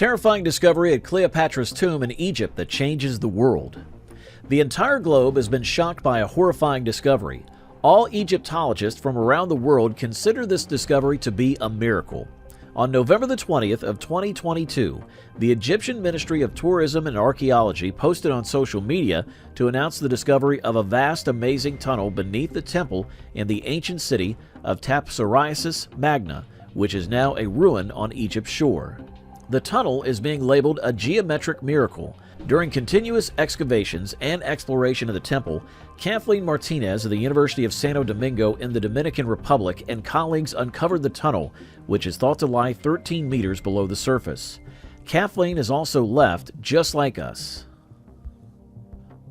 Terrifying discovery at Cleopatra's tomb in Egypt that changes the world. The entire globe has been shocked by a horrifying discovery. All Egyptologists from around the world consider this discovery to be a miracle. On November the 20th of 2022, the Egyptian Ministry of Tourism and Archaeology posted on social media to announce the discovery of a vast, amazing tunnel beneath the temple in the ancient city of Tapsirisis Magna, which is now a ruin on Egypt's shore. The tunnel is being labeled a geometric miracle. During continuous excavations and exploration of the temple, Kathleen Martinez of the University of Santo Domingo in the Dominican Republic and colleagues uncovered the tunnel, which is thought to lie 13 meters below the surface. Kathleen is also left just like us.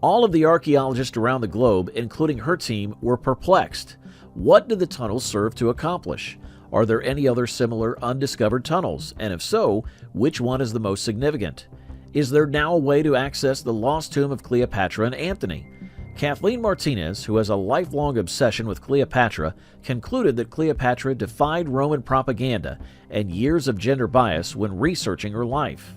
All of the archaeologists around the globe, including her team, were perplexed. What did the tunnel serve to accomplish? Are there any other similar undiscovered tunnels? And if so, which one is the most significant? Is there now a way to access the lost tomb of Cleopatra and Antony? Kathleen Martinez, who has a lifelong obsession with Cleopatra, concluded that Cleopatra defied Roman propaganda and years of gender bias when researching her life.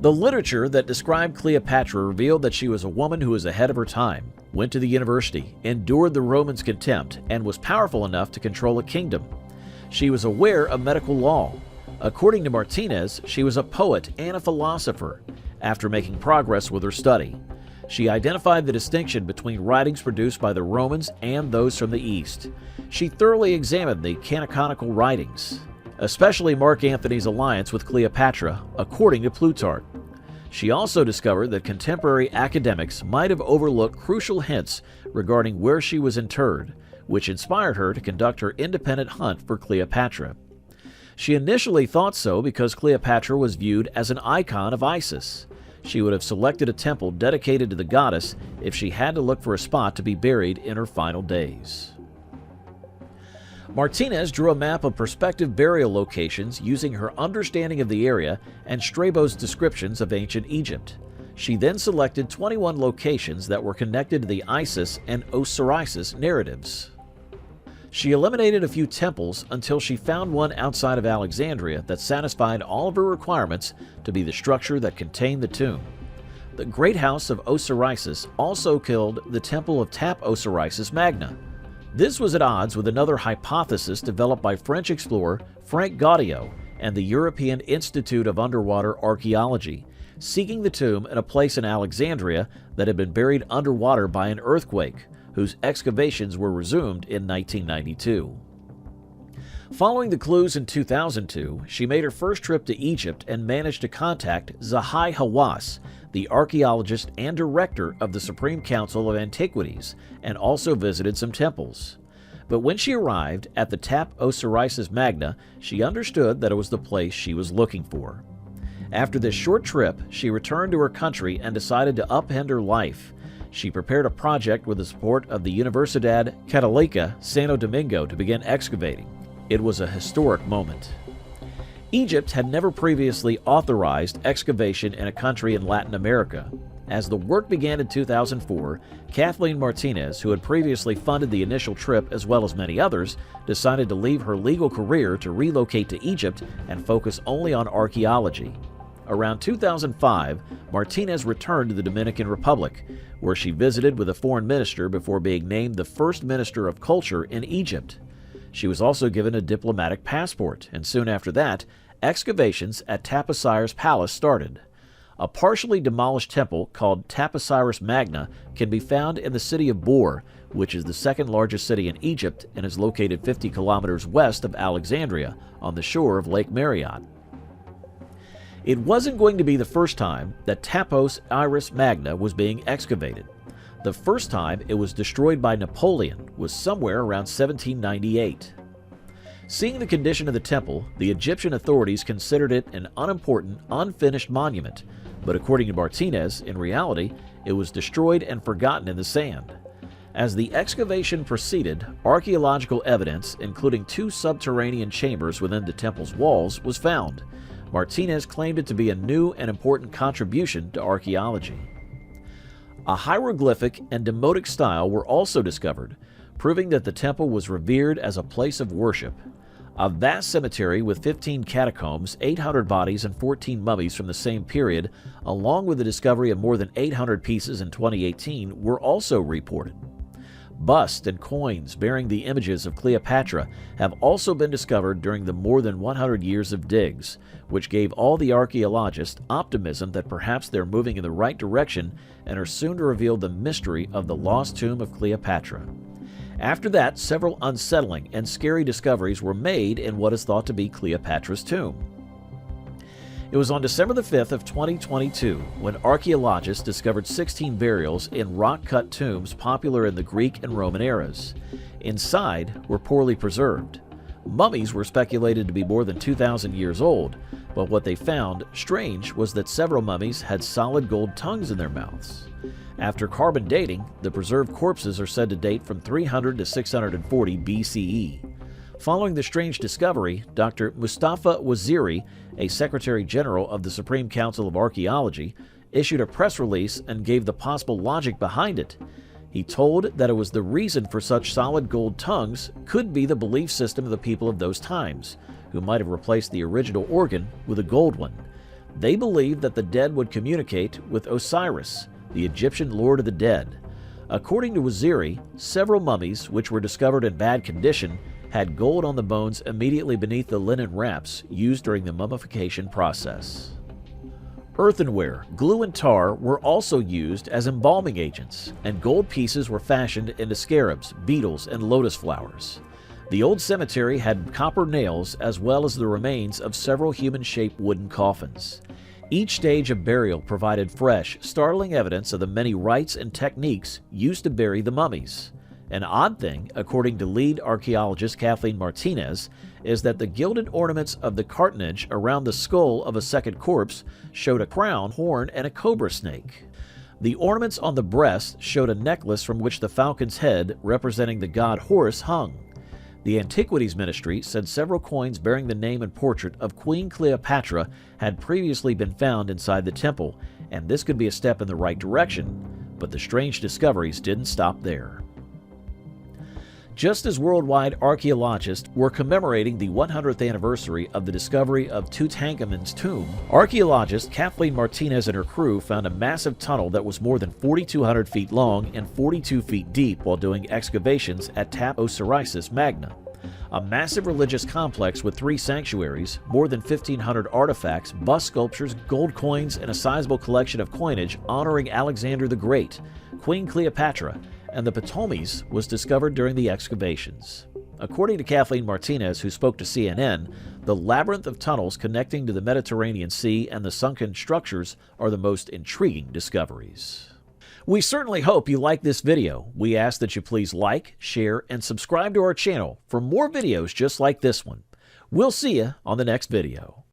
The literature that described Cleopatra revealed that she was a woman who was ahead of her time, went to the university, endured the Romans' contempt, and was powerful enough to control a kingdom. She was aware of medical law. According to Martinez, she was a poet and a philosopher. After making progress with her study, she identified the distinction between writings produced by the Romans and those from the East. She thoroughly examined the canonical writings, especially Mark Antony's alliance with Cleopatra, according to Plutarch. She also discovered that contemporary academics might have overlooked crucial hints regarding where she was interred, which inspired her to conduct her independent hunt for Cleopatra. She initially thought so because Cleopatra was viewed as an icon of Isis. She would have selected a temple dedicated to the goddess if she had to look for a spot to be buried in her final days. Martinez drew a map of prospective burial locations using her understanding of the area and Strabo's descriptions of ancient Egypt. She then selected 21 locations that were connected to the Isis and Osiris narratives. She eliminated a few temples until she found one outside of Alexandria that satisfied all of her requirements to be the structure that contained the tomb. The Great House of Osiris also killed the Temple of Tapsirisis Magna. This was at odds with another hypothesis developed by French explorer Frank Gaudiot and the European Institute of Underwater Archaeology, seeking the tomb in a place in Alexandria that had been buried underwater by an earthquake, whose excavations were resumed in 1992. Following the clues in 2002, she made her first trip to Egypt and managed to contact Zahi Hawass, the archaeologist and director of the Supreme Council of Antiquities, and also visited some temples. But when she arrived at the Tapsirisis Magna, she understood that it was the place she was looking for. After this short trip, she returned to her country and decided to upend her life. She prepared a project with the support of the Universidad Católica Santo Domingo to begin excavating. It was a historic moment. Egypt had never previously authorized excavation in a country in Latin America. As the work began in 2004, Kathleen Martinez, who had previously funded the initial trip as well as many others, decided to leave her legal career to relocate to Egypt and focus only on archaeology. Around 2005, Martinez returned to the Dominican Republic, where she visited with a foreign minister before being named the first minister of culture in Egypt. She was also given a diplomatic passport, and soon after that, excavations at Tapsiris Palace started. A partially demolished temple called Tapsiris Magna can be found in the city of Bor, which is the second largest city in Egypt and is located 50 kilometers west of Alexandria on the shore of Lake Marriott. It wasn't going to be the first time that Tapsiris Magna was being excavated. The first time it was destroyed by Napoleon was somewhere around 1798. Seeing the condition of the temple, the Egyptian authorities considered it an unimportant, unfinished monument, but according to Martinez, in reality, it was destroyed and forgotten in the sand. As the excavation proceeded, archaeological evidence, including 2 subterranean chambers within the temple's walls, was found. Martinez claimed it to be a new and important contribution to archaeology. A hieroglyphic and demotic style were also discovered, proving that the temple was revered as a place of worship. A vast cemetery with 15 catacombs, 800 bodies, and 14 mummies from the same period, along with the discovery of more than 800 pieces in 2018, were also reported. Busts and coins bearing the images of Cleopatra have also been discovered during the more than 100 years of digs, which gave all the archaeologists optimism that perhaps they're moving in the right direction and are soon to reveal the mystery of the lost tomb of Cleopatra. After that, several unsettling and scary discoveries were made in what is thought to be Cleopatra's tomb. It was on December the 5th of 2022 when archaeologists discovered 16 burials in rock-cut tombs popular in the Greek and Roman eras. Inside were poorly preserved. Mummies were speculated to be more than 2,000 years old, but what they found strange was that several mummies had solid gold tongues in their mouths. After carbon dating, the preserved corpses are said to date from 300 to 640 BCE. Following the strange discovery, Dr. Mustafa Waziri, a Secretary General of the Supreme Council of Archaeology, issued a press release and gave the possible logic behind it. He told that it was the reason for such solid gold tongues could be the belief system of the people of those times, who might have replaced the original organ with a gold one. They believed that the dead would communicate with Osiris, the Egyptian lord of the dead. According to Waziri, several mummies, which were discovered in bad condition, had gold on the bones immediately beneath the linen wraps used during the mummification process. Earthenware, glue, and tar were also used as embalming agents, and gold pieces were fashioned into scarabs, beetles, and lotus flowers. The old cemetery had copper nails as well as the remains of several human-shaped wooden coffins. Each stage of burial provided fresh, startling evidence of the many rites and techniques used to bury the mummies. An odd thing, according to lead archaeologist Kathleen Martinez, is that the gilded ornaments of the cartonnage around the skull of a second corpse showed a crown, horn, and a cobra snake. The ornaments on the breast showed a necklace from which the falcon's head, representing the god Horus, hung. The Antiquities Ministry said several coins bearing the name and portrait of Queen Cleopatra had previously been found inside the temple, and this could be a step in the right direction, but the strange discoveries didn't stop there. Just as worldwide archaeologists were commemorating the 100th anniversary of the discovery of Tutankhamun's tomb, archaeologist Kathleen Martinez and her crew found a massive tunnel that was more than 4,200 feet long and 42 feet deep while doing excavations at Tap Osiris Magna. A massive religious complex with 3 sanctuaries, more than 1,500 artifacts, bust sculptures, gold coins, and a sizable collection of coinage honoring Alexander the Great, Queen Cleopatra, and the Ptolemies was discovered during the excavations. According to Kathleen Martinez, who spoke to CNN, the labyrinth of tunnels connecting to the Mediterranean Sea and the sunken structures are the most intriguing discoveries. We certainly hope you like this video. We ask that you please like, share, and subscribe to our channel for more videos just like this one. We'll see you on the next video.